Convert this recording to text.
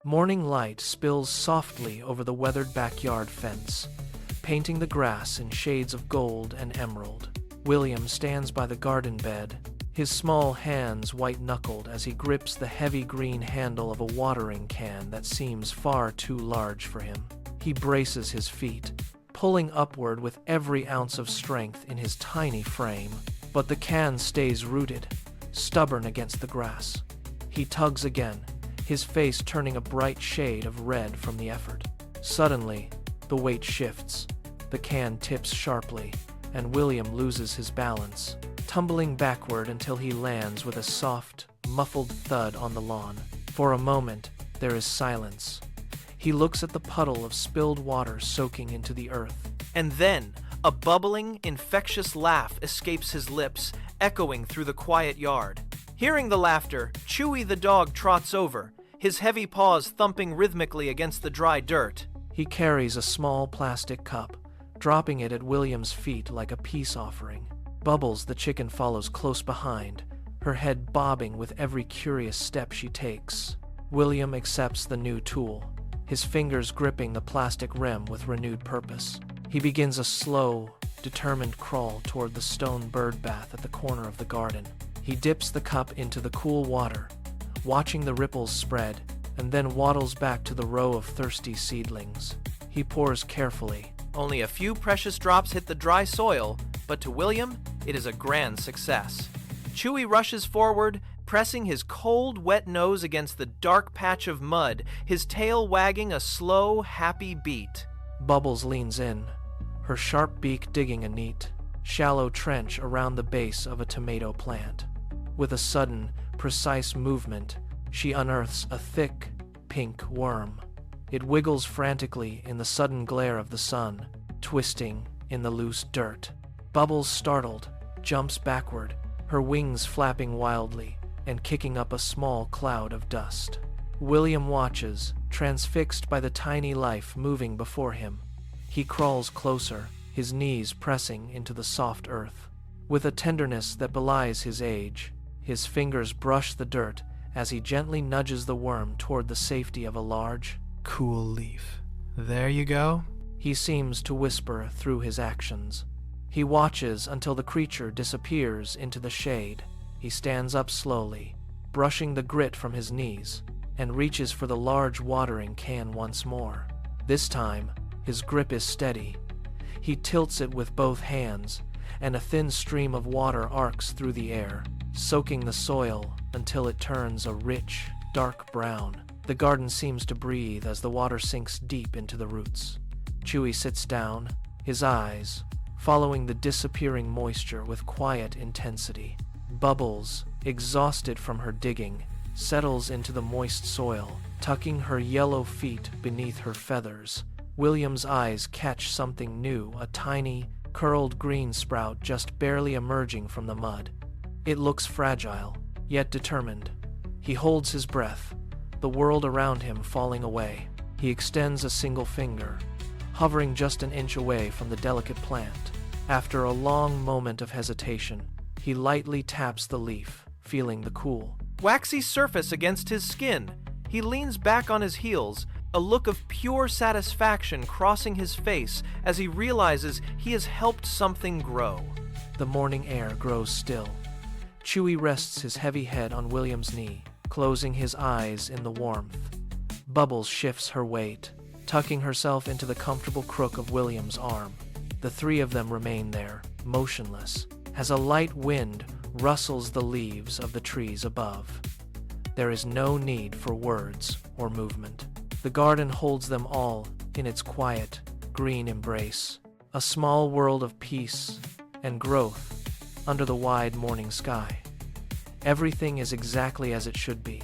Morning light spills softly over the weathered backyard fence, painting the grass in shades of gold and emerald. William stands by the garden bed, his small hands white-knuckled as he grips the heavy green handle of a watering can that seems far too large for him. He braces his feet, pulling upward with every ounce of strength in his tiny frame, but the can stays rooted, stubborn against the grass. He tugs again, his face turning a bright shade of red from the effort. Suddenly, the weight shifts. The can tips sharply, and William loses his balance, tumbling backward until he lands with a soft, muffled thud on the lawn. For a moment, there is silence. He looks at the puddle of spilled water soaking into the earth. And then, a bubbling, infectious laugh escapes his lips, echoing through the quiet yard. Hearing the laughter, Chewy the dog trots over, his heavy paws thumping rhythmically against the dry dirt. He carries a small plastic cup, dropping it at William's feet like a peace offering. Bubbles the chicken follows close behind, her head bobbing with every curious step she takes. William accepts the new tool, his fingers gripping the plastic rim with renewed purpose. He begins a slow, determined crawl toward the stone bird bath at the corner of the garden. He dips the cup into the cool water, watching the ripples spread, and then waddles back to the row of thirsty seedlings. He pours carefully. Only a few precious drops hit the dry soil, but to William, it is a grand success. Chewy rushes forward, pressing his cold, wet nose against the dark patch of mud, his tail wagging a slow, happy beat. Bubbles leans in, her sharp beak digging a neat, shallow trench around the base of a tomato plant. With a sudden, precise movement, she unearths a thick, pink worm. It wiggles frantically in the sudden glare of the sun, twisting in the loose dirt. Bubbles, startled, jumps backward, her wings flapping wildly and kicking up a small cloud of dust. William watches, transfixed by the tiny life moving before him. He crawls closer, his knees pressing into the soft earth. With a tenderness that belies his age, his fingers brush the dirt as he gently nudges the worm toward the safety of a large, cool leaf. "There you go," he seems to whisper through his actions. He watches until the creature disappears into the shade. He stands up slowly, brushing the grit from his knees, and reaches for the large watering can once more. This time, his grip is steady. He tilts it with both hands, and a thin stream of water arcs through the air, soaking the soil until it turns a rich, dark brown. The garden seems to breathe as the water sinks deep into the roots. Chewy sits down, his eyes following the disappearing moisture with quiet intensity. Bubbles, exhausted from her digging, settles into the moist soil, tucking her yellow feet beneath her feathers. William's eyes catch something new, a tiny, curled green sprout just barely emerging from the mud. It looks fragile, yet determined. He holds his breath, the world around him falling away. He extends a single finger, hovering just an inch away from the delicate plant. After a long moment of hesitation, he lightly taps the leaf, feeling the cool, waxy surface against his skin. He leans back on his heels, a look of pure satisfaction crossing his face as he realizes he has helped something grow. The morning air grows still. Chewy rests his heavy head on William's knee, closing his eyes in the warmth. Bubbles shifts her weight, tucking herself into the comfortable crook of William's arm. The three of them remain there, motionless, as a light wind rustles the leaves of the trees above. There is no need for words or movement. The garden holds them all in its quiet, green embrace, a small world of peace and growth under the wide morning sky. Everything is exactly as it should be.